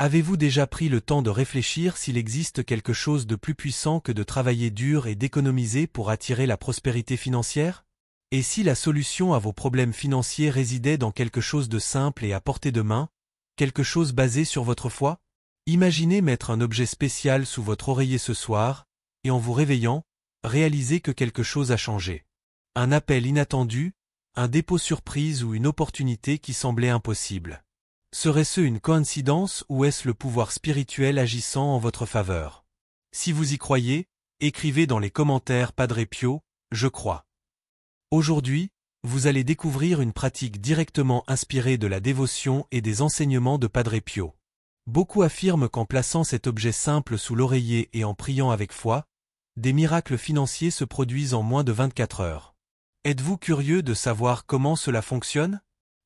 Avez-vous déjà pris le temps de réfléchir s'il existe quelque chose de plus puissant que de travailler dur et d'économiser pour attirer la prospérité financière? Et si la solution à vos problèmes financiers résidait dans quelque chose de simple et à portée de main, quelque chose basé sur votre foi? Imaginez mettre un objet spécial sous votre oreiller ce soir, et en vous réveillant, réalisez que quelque chose a changé. Un appel inattendu, un dépôt surprise ou une opportunité qui semblait impossible. Serait-ce une coïncidence ou est-ce le pouvoir spirituel agissant en votre faveur? Si vous y croyez, écrivez dans les commentaires Padre Pio, je crois. Aujourd'hui, vous allez découvrir une pratique directement inspirée de la dévotion et des enseignements de Padre Pio. Beaucoup affirment qu'en plaçant cet objet simple sous l'oreiller et en priant avec foi, des miracles financiers se produisent en moins de 24 heures. Êtes-vous curieux de savoir comment cela fonctionne?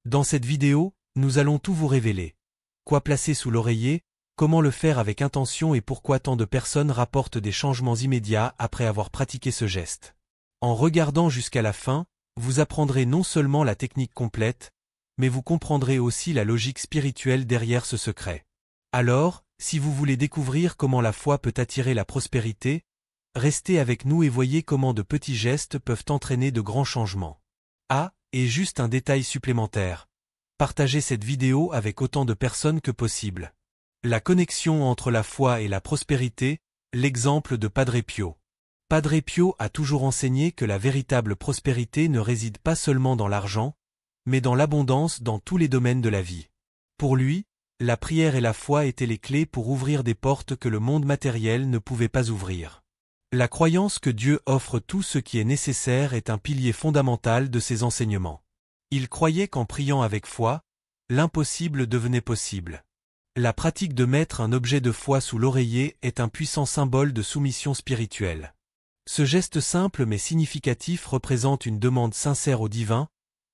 Dans cette vidéo, nous allons tout vous révéler. Quoi placer sous l'oreiller, comment le faire avec intention et pourquoi tant de personnes rapportent des changements immédiats après avoir pratiqué ce geste. En regardant jusqu'à la fin, vous apprendrez non seulement la technique complète, mais vous comprendrez aussi la logique spirituelle derrière ce secret. Alors, si vous voulez découvrir comment la foi peut attirer la prospérité, restez avec nous et voyez comment de petits gestes peuvent entraîner de grands changements. Ah, et juste un détail supplémentaire. Partagez cette vidéo avec autant de personnes que possible. La connexion entre la foi et la prospérité, l'exemple de Padre Pio. Padre Pio a toujours enseigné que la véritable prospérité ne réside pas seulement dans l'argent, mais dans l'abondance dans tous les domaines de la vie. Pour lui, la prière et la foi étaient les clés pour ouvrir des portes que le monde matériel ne pouvait pas ouvrir. La croyance que Dieu offre tout ce qui est nécessaire est un pilier fondamental de ses enseignements. Il croyait qu'en priant avec foi, l'impossible devenait possible. La pratique de mettre un objet de foi sous l'oreiller est un puissant symbole de soumission spirituelle. Ce geste simple mais significatif représente une demande sincère au divin,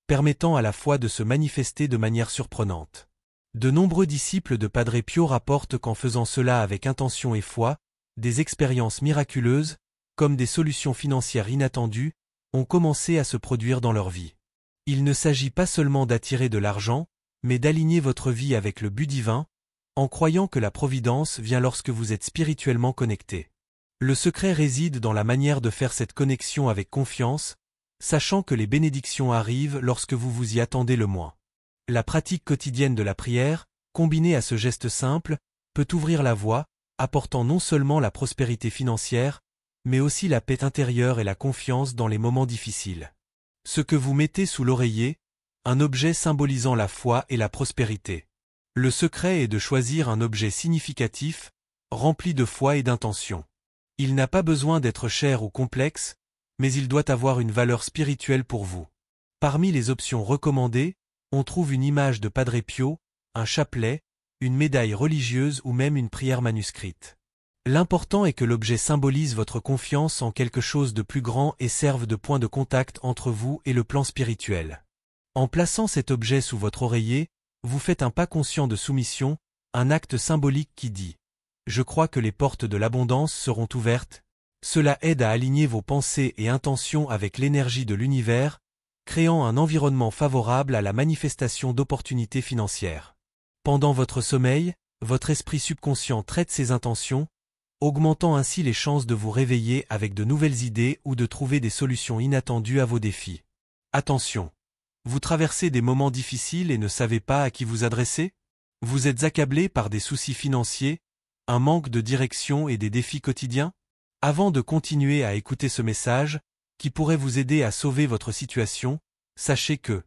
permettant à la foi de se manifester de manière surprenante. De nombreux disciples de Padre Pio rapportent qu'en faisant cela avec intention et foi, des expériences miraculeuses, comme des solutions financières inattendues, ont commencé à se produire dans leur vie. Il ne s'agit pas seulement d'attirer de l'argent, mais d'aligner votre vie avec le but divin, en croyant que la providence vient lorsque vous êtes spirituellement connecté. Le secret réside dans la manière de faire cette connexion avec confiance, sachant que les bénédictions arrivent lorsque vous vous y attendez le moins. La pratique quotidienne de la prière, combinée à ce geste simple, peut ouvrir la voie, apportant non seulement la prospérité financière, mais aussi la paix intérieure et la confiance dans les moments difficiles. Ce que vous mettez sous l'oreiller, un objet symbolisant la foi et la prospérité. Le secret est de choisir un objet significatif, rempli de foi et d'intention. Il n'a pas besoin d'être cher ou complexe, mais il doit avoir une valeur spirituelle pour vous. Parmi les options recommandées, on trouve une image de Padre Pio, un chapelet, une médaille religieuse ou même une prière manuscrite. L'important est que l'objet symbolise votre confiance en quelque chose de plus grand et serve de point de contact entre vous et le plan spirituel. En plaçant cet objet sous votre oreiller, vous faites un pas conscient de soumission, un acte symbolique qui dit « Je crois que les portes de l'abondance seront ouvertes ». Cela aide à aligner vos pensées et intentions avec l'énergie de l'univers, créant un environnement favorable à la manifestation d'opportunités financières. Pendant votre sommeil, votre esprit subconscient traite ces intentions, augmentant ainsi les chances de vous réveiller avec de nouvelles idées ou de trouver des solutions inattendues à vos défis. Attention! Vous traversez des moments difficiles et ne savez pas à qui vous adresser? Vous êtes accablé par des soucis financiers, un manque de direction et des défis quotidiens? Avant de continuer à écouter ce message, qui pourrait vous aider à sauver votre situation, sachez que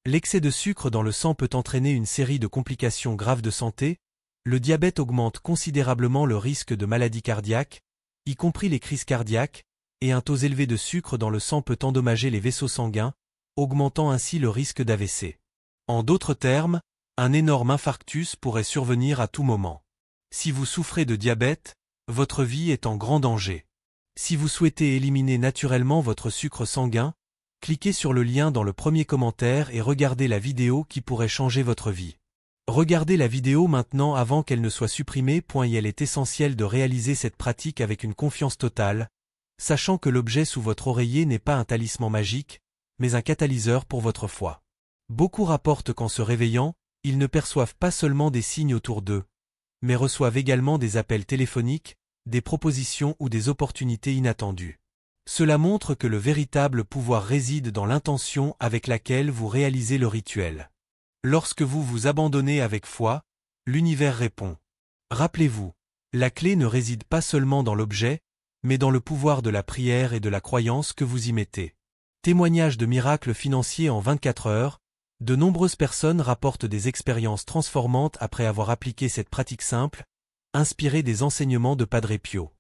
l'excès de sucre dans le sang peut entraîner une série de complications graves de santé. Le diabète augmente considérablement le risque de maladies cardiaques, y compris les crises cardiaques, et un taux élevé de sucre dans le sang peut endommager les vaisseaux sanguins, augmentant ainsi le risque d'AVC. En d'autres termes, un énorme infarctus pourrait survenir à tout moment. Si vous souffrez de diabète, votre vie est en grand danger. Si vous souhaitez éliminer naturellement votre sucre sanguin, cliquez sur le lien dans le premier commentaire et regardez la vidéo qui pourrait changer votre vie. Regardez la vidéo maintenant avant qu'elle ne soit supprimée. Il est essentiel de réaliser cette pratique avec une confiance totale, sachant que l'objet sous votre oreiller n'est pas un talisman magique, mais un catalyseur pour votre foi. Beaucoup rapportent qu'en se réveillant, ils ne perçoivent pas seulement des signes autour d'eux, mais reçoivent également des appels téléphoniques, des propositions ou des opportunités inattendues. Cela montre que le véritable pouvoir réside dans l'intention avec laquelle vous réalisez le rituel. Lorsque vous vous abandonnez avec foi, l'univers répond. Rappelez-vous, la clé ne réside pas seulement dans l'objet, mais dans le pouvoir de la prière et de la croyance que vous y mettez. Témoignage de miracles financiers en 24 heures, de nombreuses personnes rapportent des expériences transformantes après avoir appliqué cette pratique simple, inspirée des enseignements de Padre Pio.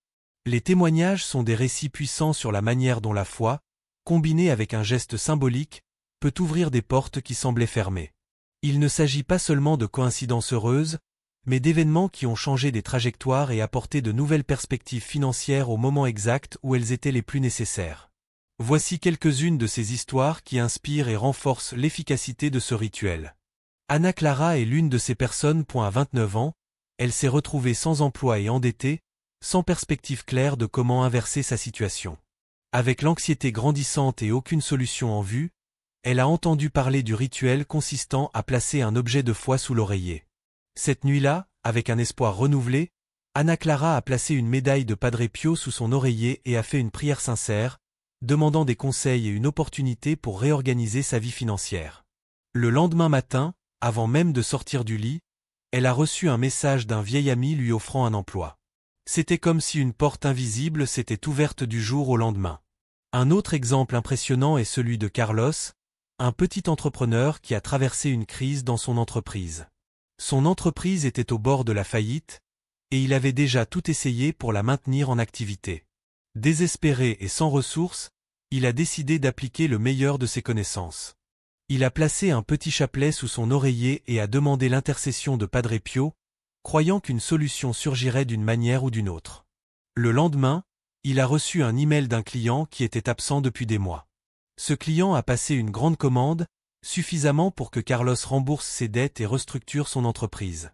Les témoignages sont des récits puissants sur la manière dont la foi, combinée avec un geste symbolique, peut ouvrir des portes qui semblaient fermées. Il ne s'agit pas seulement de coïncidences heureuses, mais d'événements qui ont changé des trajectoires et apporté de nouvelles perspectives financières au moment exact où elles étaient les plus nécessaires. Voici quelques-unes de ces histoires qui inspirent et renforcent l'efficacité de ce rituel. Anna Clara est l'une de ces personnes. À 29 ans, elle s'est retrouvée sans emploi et endettée, sans perspective claire de comment inverser sa situation. Avec l'anxiété grandissante et aucune solution en vue, elle a entendu parler du rituel consistant à placer un objet de foi sous l'oreiller. Cette nuit-là, avec un espoir renouvelé, Anna Clara a placé une médaille de Padre Pio sous son oreiller et a fait une prière sincère, demandant des conseils et une opportunité pour réorganiser sa vie financière. Le lendemain matin, avant même de sortir du lit, elle a reçu un message d'un vieil ami lui offrant un emploi. C'était comme si une porte invisible s'était ouverte du jour au lendemain. Un autre exemple impressionnant est celui de Carlos, un petit entrepreneur qui a traversé une crise dans son entreprise. Son entreprise était au bord de la faillite, et il avait déjà tout essayé pour la maintenir en activité. Désespéré et sans ressources, il a décidé d'appliquer le meilleur de ses connaissances. Il a placé un petit chapelet sous son oreiller et a demandé l'intercession de Padre Pio, croyant qu'une solution surgirait d'une manière ou d'une autre. Le lendemain, il a reçu un email d'un client qui était absent depuis des mois. Ce client a passé une grande commande, suffisamment pour que Carlos rembourse ses dettes et restructure son entreprise.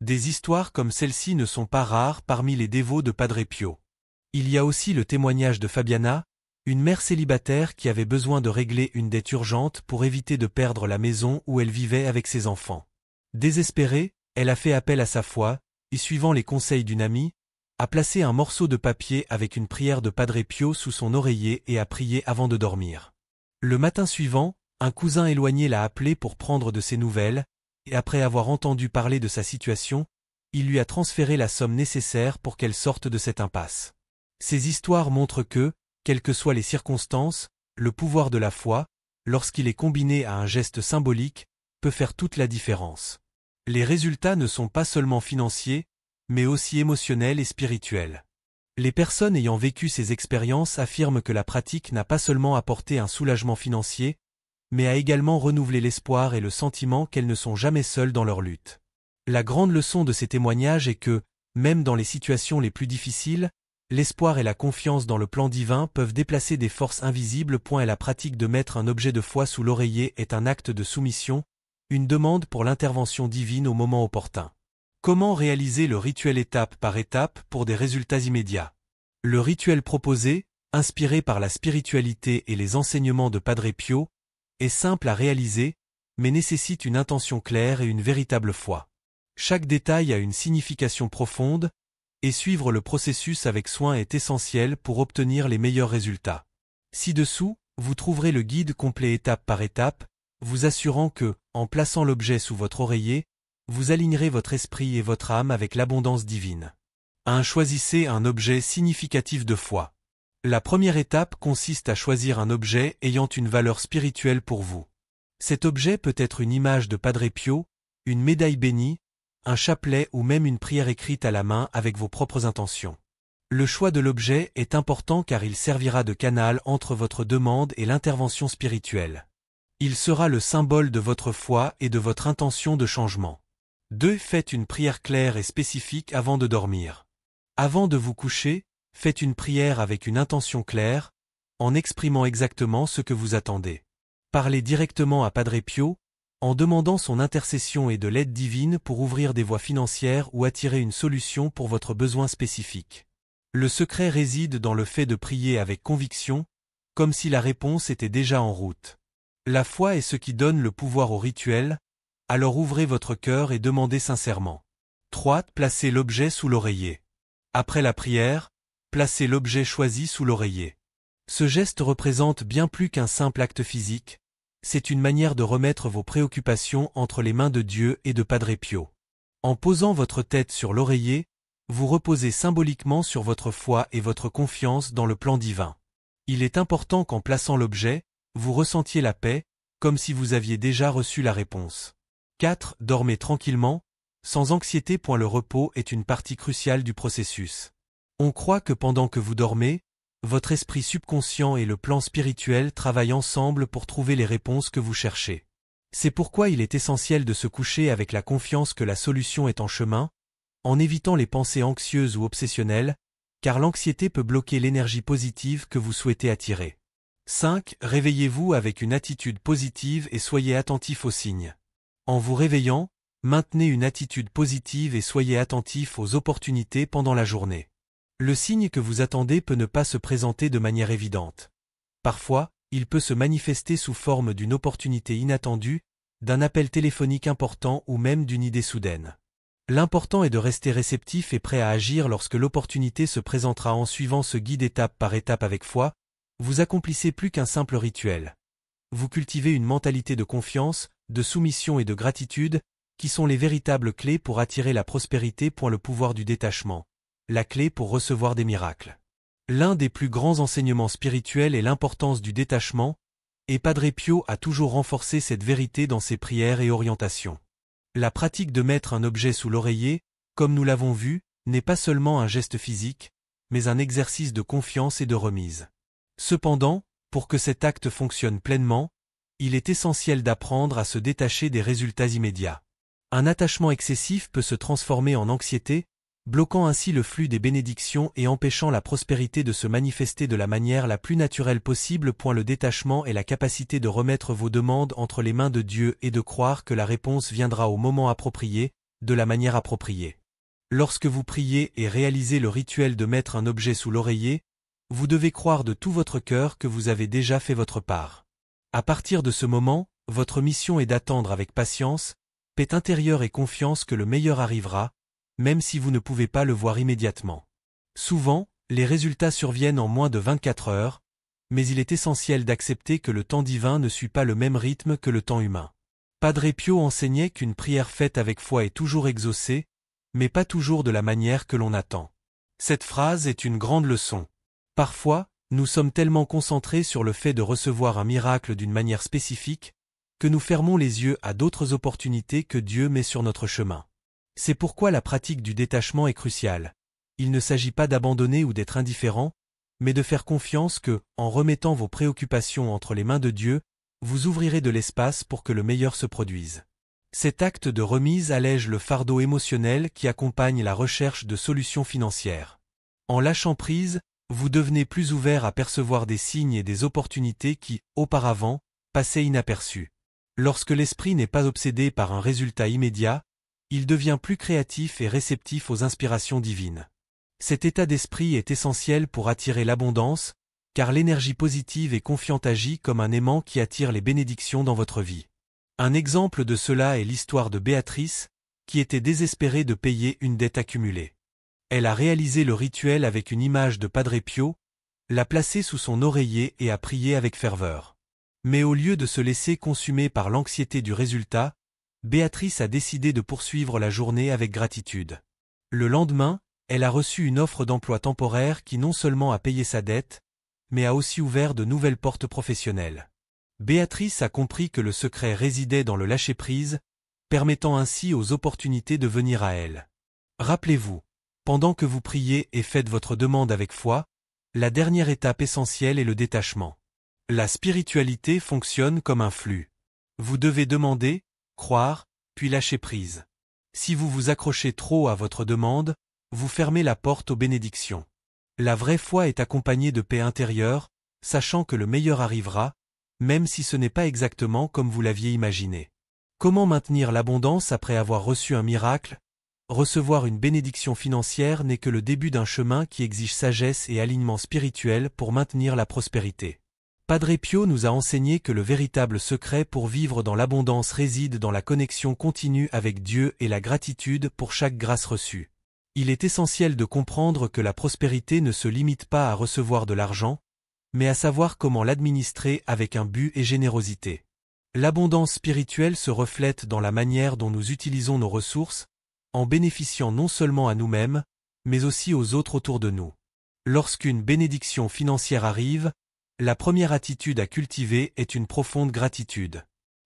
Des histoires comme celle-ci ne sont pas rares parmi les dévots de Padre Pio. Il y a aussi le témoignage de Fabiana, une mère célibataire qui avait besoin de régler une dette urgente pour éviter de perdre la maison où elle vivait avec ses enfants. Désespérée, elle a fait appel à sa foi, et suivant les conseils d'une amie, a placé un morceau de papier avec une prière de Padre Pio sous son oreiller et a prié avant de dormir. Le matin suivant, un cousin éloigné l'a appelé pour prendre de ses nouvelles, et après avoir entendu parler de sa situation, il lui a transféré la somme nécessaire pour qu'elle sorte de cette impasse. Ces histoires montrent que, quelles que soient les circonstances, le pouvoir de la foi, lorsqu'il est combiné à un geste symbolique, peut faire toute la différence. Les résultats ne sont pas seulement financiers, mais aussi émotionnels et spirituels. Les personnes ayant vécu ces expériences affirment que la pratique n'a pas seulement apporté un soulagement financier, mais a également renouvelé l'espoir et le sentiment qu'elles ne sont jamais seules dans leur lutte. La grande leçon de ces témoignages est que, même dans les situations les plus difficiles, l'espoir et la confiance dans le plan divin peuvent déplacer des forces invisibles. Et la pratique de mettre un objet de foi sous l'oreiller est un acte de soumission, une demande pour l'intervention divine au moment opportun. Comment réaliser le rituel étape par étape pour des résultats immédiats? Le rituel proposé, inspiré par la spiritualité et les enseignements de Padre Pio, est simple à réaliser, mais nécessite une intention claire et une véritable foi. Chaque détail a une signification profonde, et suivre le processus avec soin est essentiel pour obtenir les meilleurs résultats. Ci-dessous, vous trouverez le guide complet étape par étape, vous assurant que, en plaçant l'objet sous votre oreiller, vous alignerez votre esprit et votre âme avec l'abondance divine. 1. Choisissez un objet significatif de foi. La première étape consiste à choisir un objet ayant une valeur spirituelle pour vous. Cet objet peut être une image de Padre Pio, une médaille bénie, un chapelet ou même une prière écrite à la main avec vos propres intentions. Le choix de l'objet est important car il servira de canal entre votre demande et l'intervention spirituelle. Il sera le symbole de votre foi et de votre intention de changement. 2. Faites une prière claire et spécifique avant de dormir. Avant de vous coucher, faites une prière avec une intention claire, en exprimant exactement ce que vous attendez. Parlez directement à Padre Pio, en demandant son intercession et de l'aide divine pour ouvrir des voies financières ou attirer une solution pour votre besoin spécifique. Le secret réside dans le fait de prier avec conviction, comme si la réponse était déjà en route. La foi est ce qui donne le pouvoir au rituel, alors ouvrez votre cœur et demandez sincèrement. 3. Placez l'objet sous l'oreiller. Après la prière, placez l'objet choisi sous l'oreiller. Ce geste représente bien plus qu'un simple acte physique, c'est une manière de remettre vos préoccupations entre les mains de Dieu et de Padre Pio. En posant votre tête sur l'oreiller, vous reposez symboliquement sur votre foi et votre confiance dans le plan divin. Il est important qu'en plaçant l'objet, vous ressentiez la paix, comme si vous aviez déjà reçu la réponse. 4. Dormez tranquillement, sans anxiété. Le repos est une partie cruciale du processus. On croit que pendant que vous dormez, votre esprit subconscient et le plan spirituel travaillent ensemble pour trouver les réponses que vous cherchez. C'est pourquoi il est essentiel de se coucher avec la confiance que la solution est en chemin, en évitant les pensées anxieuses ou obsessionnelles, car l'anxiété peut bloquer l'énergie positive que vous souhaitez attirer. 5. Réveillez-vous avec une attitude positive et soyez attentif aux signes. En vous réveillant, maintenez une attitude positive et soyez attentif aux opportunités pendant la journée. Le signe que vous attendez peut ne pas se présenter de manière évidente. Parfois, il peut se manifester sous forme d'une opportunité inattendue, d'un appel téléphonique important ou même d'une idée soudaine. L'important est de rester réceptif et prêt à agir lorsque l'opportunité se présentera. En suivant ce guide étape par étape avec foi, vous accomplissez plus qu'un simple rituel. Vous cultivez une mentalité de confiance, de soumission et de gratitude, qui sont les véritables clés pour attirer la prospérité. Le pouvoir du détachement. La clé pour recevoir des miracles. L'un des plus grands enseignements spirituels est l'importance du détachement, et Padre Pio a toujours renforcé cette vérité dans ses prières et orientations. La pratique de mettre un objet sous l'oreiller, comme nous l'avons vu, n'est pas seulement un geste physique, mais un exercice de confiance et de remise. Cependant, pour que cet acte fonctionne pleinement, il est essentiel d'apprendre à se détacher des résultats immédiats. Un attachement excessif peut se transformer en anxiété, bloquant ainsi le flux des bénédictions et empêchant la prospérité de se manifester de la manière la plus naturelle possible. Le détachement est la capacité de remettre vos demandes entre les mains de Dieu et de croire que la réponse viendra au moment approprié, de la manière appropriée. Lorsque vous priez et réalisez le rituel de mettre un objet sous l'oreiller, vous devez croire de tout votre cœur que vous avez déjà fait votre part. À partir de ce moment, votre mission est d'attendre avec patience, paix intérieure et confiance que le meilleur arrivera, même si vous ne pouvez pas le voir immédiatement. Souvent, les résultats surviennent en moins de 24 heures, mais il est essentiel d'accepter que le temps divin ne suit pas le même rythme que le temps humain. Padre Pio enseignait qu'une prière faite avec foi est toujours exaucée, mais pas toujours de la manière que l'on attend. Cette phrase est une grande leçon. Parfois, nous sommes tellement concentrés sur le fait de recevoir un miracle d'une manière spécifique, que nous fermons les yeux à d'autres opportunités que Dieu met sur notre chemin. C'est pourquoi la pratique du détachement est cruciale. Il ne s'agit pas d'abandonner ou d'être indifférent, mais de faire confiance que, en remettant vos préoccupations entre les mains de Dieu, vous ouvrirez de l'espace pour que le meilleur se produise. Cet acte de remise allège le fardeau émotionnel qui accompagne la recherche de solutions financières. En lâchant prise, vous devenez plus ouvert à percevoir des signes et des opportunités qui, auparavant, passaient inaperçus. Lorsque l'esprit n'est pas obsédé par un résultat immédiat, il devient plus créatif et réceptif aux inspirations divines. Cet état d'esprit est essentiel pour attirer l'abondance, car l'énergie positive et confiante agit comme un aimant qui attire les bénédictions dans votre vie. Un exemple de cela est l'histoire de Béatrice, qui était désespérée de payer une dette accumulée. Elle a réalisé le rituel avec une image de Padre Pio, l'a placée sous son oreiller et a prié avec ferveur. Mais au lieu de se laisser consumer par l'anxiété du résultat, Béatrice a décidé de poursuivre la journée avec gratitude. Le lendemain, elle a reçu une offre d'emploi temporaire qui non seulement a payé sa dette, mais a aussi ouvert de nouvelles portes professionnelles. Béatrice a compris que le secret résidait dans le lâcher-prise, permettant ainsi aux opportunités de venir à elle. Rappelez-vous, pendant que vous priez et faites votre demande avec foi, la dernière étape essentielle est le détachement. La spiritualité fonctionne comme un flux. Vous devez demander, croire, puis lâcher prise. Si vous vous accrochez trop à votre demande, vous fermez la porte aux bénédictions. La vraie foi est accompagnée de paix intérieure, sachant que le meilleur arrivera, même si ce n'est pas exactement comme vous l'aviez imaginé. Comment maintenir l'abondance après avoir reçu un miracle? Recevoir une bénédiction financière n'est que le début d'un chemin qui exige sagesse et alignement spirituel pour maintenir la prospérité. Padre Pio nous a enseigné que le véritable secret pour vivre dans l'abondance réside dans la connexion continue avec Dieu et la gratitude pour chaque grâce reçue. Il est essentiel de comprendre que la prospérité ne se limite pas à recevoir de l'argent, mais à savoir comment l'administrer avec un but et générosité. L'abondance spirituelle se reflète dans la manière dont nous utilisons nos ressources, en bénéficiant non seulement à nous-mêmes, mais aussi aux autres autour de nous. Lorsqu'une bénédiction financière arrive, la première attitude à cultiver est une profonde gratitude.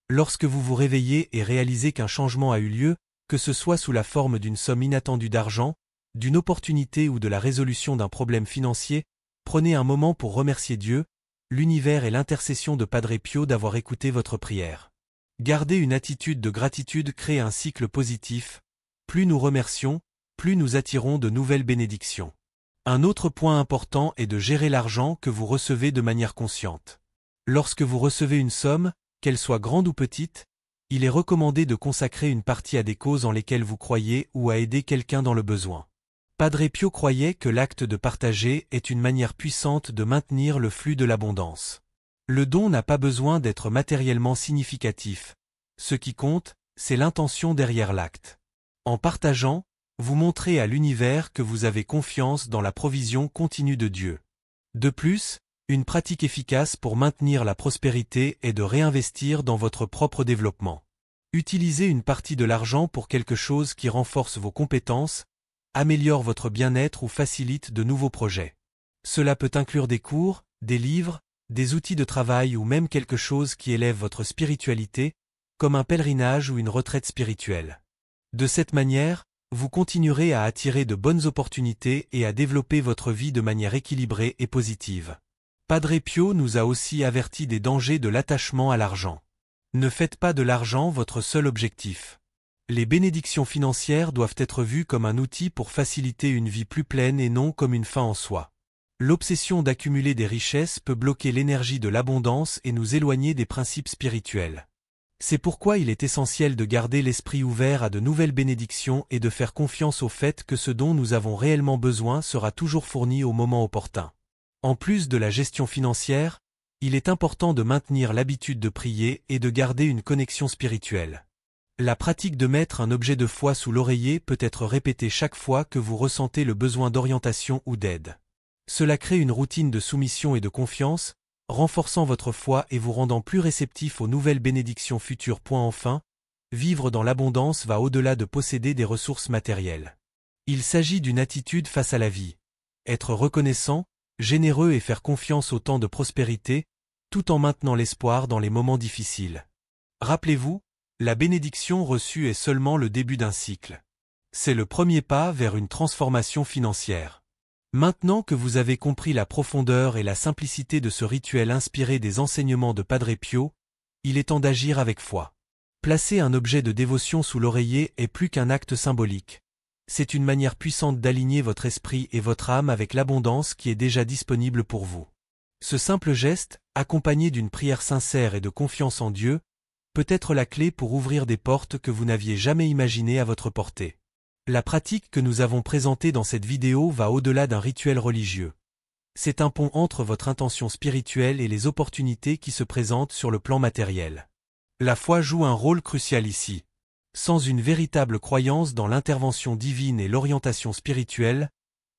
Lorsque vous vous réveillez et réalisez qu'un changement a eu lieu, que ce soit sous la forme d'une somme inattendue d'argent, d'une opportunité ou de la résolution d'un problème financier, prenez un moment pour remercier Dieu, l'univers et l'intercession de Padre Pio d'avoir écouté votre prière. Garder une attitude de gratitude crée un cycle positif. Plus nous remercions, plus nous attirons de nouvelles bénédictions. Un autre point important est de gérer l'argent que vous recevez de manière consciente. Lorsque vous recevez une somme, qu'elle soit grande ou petite, il est recommandé de consacrer une partie à des causes en lesquelles vous croyez ou à aider quelqu'un dans le besoin. Padre Pio croyait que l'acte de partager est une manière puissante de maintenir le flux de l'abondance. Le don n'a pas besoin d'être matériellement significatif. Ce qui compte, c'est l'intention derrière l'acte. En partageant, vous montrez à l'univers que vous avez confiance dans la provision continue de Dieu. De plus, une pratique efficace pour maintenir la prospérité est de réinvestir dans votre propre développement. Utilisez une partie de l'argent pour quelque chose qui renforce vos compétences, améliore votre bien-être ou facilite de nouveaux projets. Cela peut inclure des cours, des livres, des outils de travail ou même quelque chose qui élève votre spiritualité, comme un pèlerinage ou une retraite spirituelle. De cette manière, vous continuerez à attirer de bonnes opportunités et à développer votre vie de manière équilibrée et positive. Padre Pio nous a aussi averti des dangers de l'attachement à l'argent. Ne faites pas de l'argent votre seul objectif. Les bénédictions financières doivent être vues comme un outil pour faciliter une vie plus pleine et non comme une fin en soi. L'obsession d'accumuler des richesses peut bloquer l'énergie de l'abondance et nous éloigner des principes spirituels. C'est pourquoi il est essentiel de garder l'esprit ouvert à de nouvelles bénédictions et de faire confiance au fait que ce dont nous avons réellement besoin sera toujours fourni au moment opportun. En plus de la gestion financière, il est important de maintenir l'habitude de prier et de garder une connexion spirituelle. La pratique de mettre un objet de foi sous l'oreiller peut être répétée chaque fois que vous ressentez le besoin d'orientation ou d'aide. Cela crée une routine de soumission et de confiance, renforçant votre foi et vous rendant plus réceptif aux nouvelles bénédictions futures. Enfin, vivre dans l'abondance va au-delà de posséder des ressources matérielles. Il s'agit d'une attitude face à la vie. Être reconnaissant, généreux et faire confiance au temps de prospérité, tout en maintenant l'espoir dans les moments difficiles. Rappelez-vous, la bénédiction reçue est seulement le début d'un cycle. C'est le premier pas vers une transformation financière. Maintenant que vous avez compris la profondeur et la simplicité de ce rituel inspiré des enseignements de Padre Pio, il est temps d'agir avec foi. Placer un objet de dévotion sous l'oreiller est plus qu'un acte symbolique. C'est une manière puissante d'aligner votre esprit et votre âme avec l'abondance qui est déjà disponible pour vous. Ce simple geste, accompagné d'une prière sincère et de confiance en Dieu, peut être la clé pour ouvrir des portes que vous n'aviez jamais imaginées à votre portée. La pratique que nous avons présentée dans cette vidéo va au-delà d'un rituel religieux. C'est un pont entre votre intention spirituelle et les opportunités qui se présentent sur le plan matériel. La foi joue un rôle crucial ici. Sans une véritable croyance dans l'intervention divine et l'orientation spirituelle,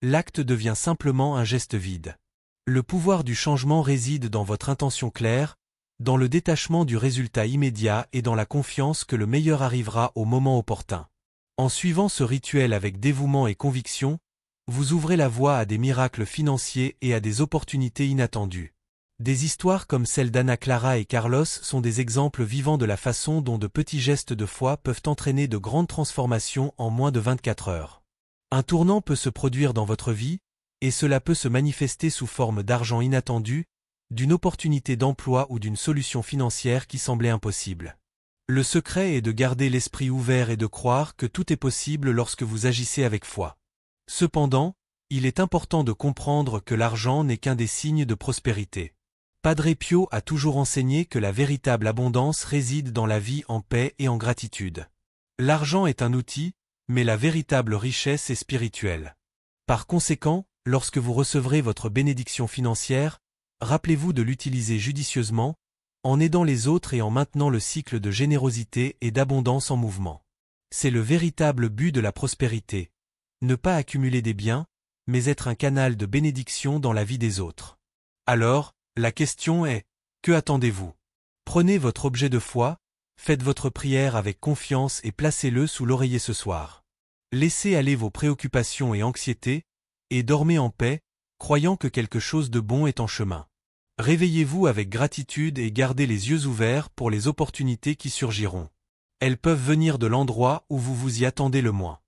l'acte devient simplement un geste vide. Le pouvoir du changement réside dans votre intention claire, dans le détachement du résultat immédiat et dans la confiance que le meilleur arrivera au moment opportun. En suivant ce rituel avec dévouement et conviction, vous ouvrez la voie à des miracles financiers et à des opportunités inattendues. Des histoires comme celle d'Anna Clara et Carlos sont des exemples vivants de la façon dont de petits gestes de foi peuvent entraîner de grandes transformations en moins de 24 heures. Un tournant peut se produire dans votre vie, et cela peut se manifester sous forme d'argent inattendu, d'une opportunité d'emploi ou d'une solution financière qui semblait impossible. Le secret est de garder l'esprit ouvert et de croire que tout est possible lorsque vous agissez avec foi. Cependant, il est important de comprendre que l'argent n'est qu'un des signes de prospérité. Padre Pio a toujours enseigné que la véritable abondance réside dans la vie en paix et en gratitude. L'argent est un outil, mais la véritable richesse est spirituelle. Par conséquent, lorsque vous recevrez votre bénédiction financière, rappelez-vous de l'utiliser judicieusement, en aidant les autres et en maintenant le cycle de générosité et d'abondance en mouvement. C'est le véritable but de la prospérité. Ne pas accumuler des biens, mais être un canal de bénédiction dans la vie des autres. Alors, la question est, que attendez-vous? Prenez votre objet de foi, faites votre prière avec confiance et placez-le sous l'oreiller ce soir. Laissez aller vos préoccupations et anxiétés, et dormez en paix, croyant que quelque chose de bon est en chemin. Réveillez-vous avec gratitude et gardez les yeux ouverts pour les opportunités qui surgiront. Elles peuvent venir de l'endroit où vous vous y attendez le moins.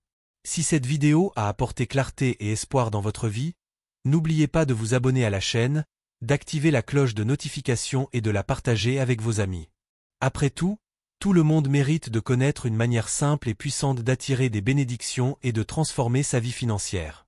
Si cette vidéo a apporté clarté et espoir dans votre vie, n'oubliez pas de vous abonner à la chaîne, d'activer la cloche de notification et de la partager avec vos amis. Après tout le monde mérite de connaître une manière simple et puissante d'attirer des bénédictions et de transformer sa vie financière.